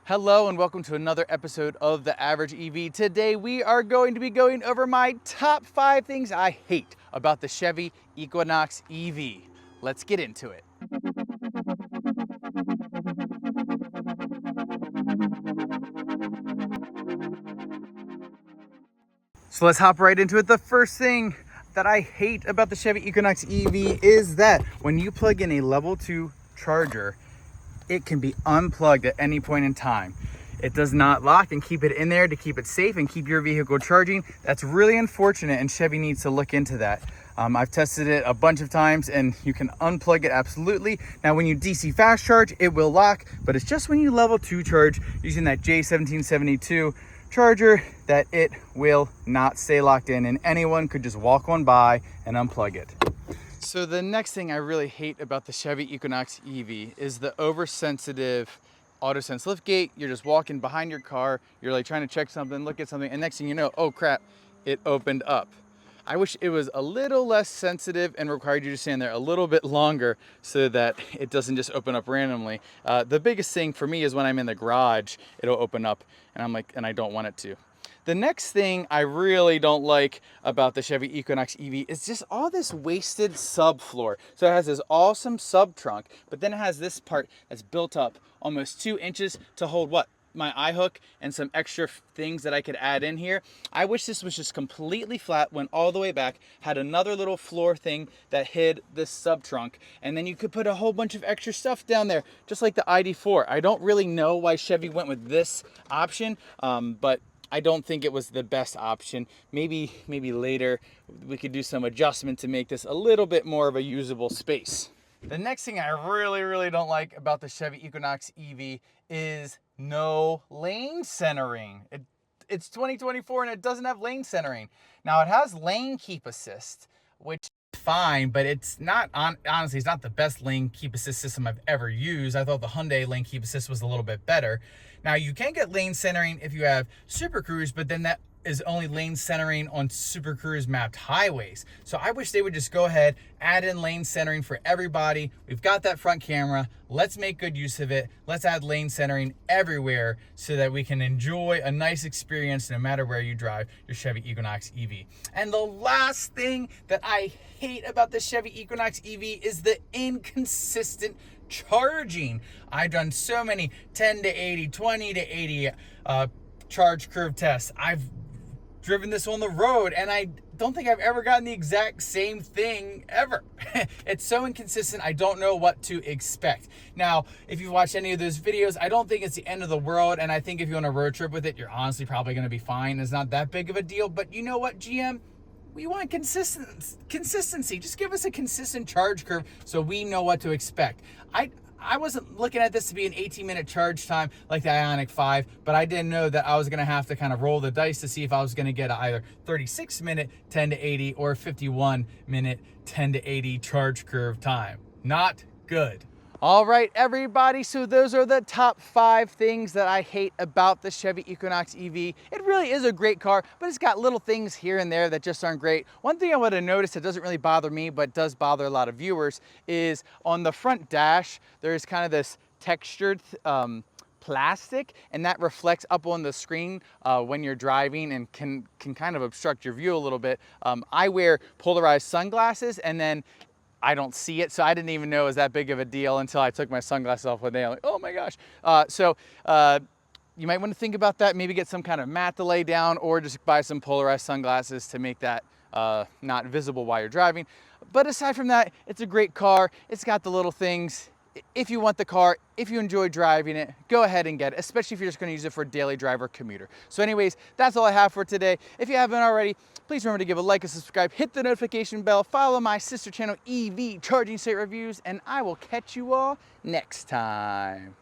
Hello and welcome to another episode of The Average EV. Today we are going to be going over my top 5 things I hate about the Chevy Equinox EV. Let's get into it. So let's hop right into it. The first thing that I hate about the Chevy Equinox EV is that when you plug in a level 2 charger, it can be unplugged at any point in time. It does not lock and keep it in there to keep it safe and keep your vehicle charging. That's really unfortunate, and Chevy needs to look into that. I've tested it a bunch of times and you can unplug it absolutely. Now when you DC fast charge, it will lock, but it's just when you level 2 charge using that J1772 charger that it will not stay locked in, and anyone could just walk on by and unplug it. So the next thing I really hate about the Chevy Equinox EV is the oversensitive AutoSense liftgate. You're just walking behind your car, you're like trying to check something, look at something, and next thing you know, oh crap, it opened up. I wish it was a little less sensitive and required you to stand there a little bit longer so that it doesn't just open up randomly. The biggest thing for me is when I'm in the garage, it'll open up and I don't want it to. The next thing I really don't like about the Chevy Equinox EV is just all this wasted subfloor. So it has this awesome sub trunk, but then it has this part that's built up almost 2 inches to hold what? My eye hook and some extra things that I could add in here. I wish this was just completely flat, went all the way back, had another little floor thing that hid this sub trunk, and then you could put a whole bunch of extra stuff down there, just like the ID4. I don't really know why Chevy went with this option, but I don't think it was the best option. Maybe later we could do some adjustment to make this a little bit more of a usable space. The next thing I really don't like about the Chevy Equinox EV is no lane centering. It's 2024 and it doesn't have lane centering. Now it has lane keep assist, which is fine, but it's not, honestly, it's not the best lane keep assist system I've ever used. I thought the Hyundai lane keep assist was a little bit better. Now you can get lane centering if you have Super Cruise, but then that is only lane centering on Super Cruise mapped highways. So I wish they would just go ahead, add in lane centering for everybody. We've got that front camera. Let's make good use of it. Let's add lane centering everywhere so that we can enjoy a nice experience no matter where you drive your Chevy Equinox EV. And the last thing that I hate about the Chevy Equinox EV is the inconsistent charging. I've done so many 10 to 80, 20 to 80 charge curve tests. I've driven this on the road and I don't think I've ever gotten the exact same thing ever. It's so inconsistent, I don't know what to expect. Now, if you've watched any of those videos, I don't think it's the end of the world, and I think if you're on a road trip with it, you're honestly probably gonna be fine. It's not that big of a deal, but you know what, GM? We want consistency. Just give us a consistent charge curve so we know what to expect. I wasn't looking at this to be an 18-minute charge time like the Ioniq 5, but I didn't know that I was going to have to kind of roll the dice to see if I was going to get either 36-minute 10 to 80 or 51-minute 10 to 80 charge curve time. Not good. All right, everybody, so those are the top 5 things that I hate about the Chevy Equinox EV. It really is a great car, but it's got little things here and there that just aren't great. One thing I would have noticed that doesn't really bother me, but does bother a lot of viewers, is on the front dash, there's kind of this textured plastic, and that reflects up on the screen when you're driving and can kind of obstruct your view a little bit. I wear polarized sunglasses, and then I don't see it, so I didn't even know it was that big of a deal until I took my sunglasses off one day. I'm like, oh my gosh. You might want to think about that, maybe get some kind of mat to lay down, or just buy some polarized sunglasses to make that not visible while you're driving. But aside from that, it's a great car. It's got the little things. If you want the car, if you enjoy driving it, go ahead and get it, especially if you're just going to use it for a daily driver commuter. So anyways, that's all I have for today. If you haven't already, please remember to give a like and subscribe, hit the notification bell, follow my sister channel EV Charging State Reviews, and I will catch you all next time.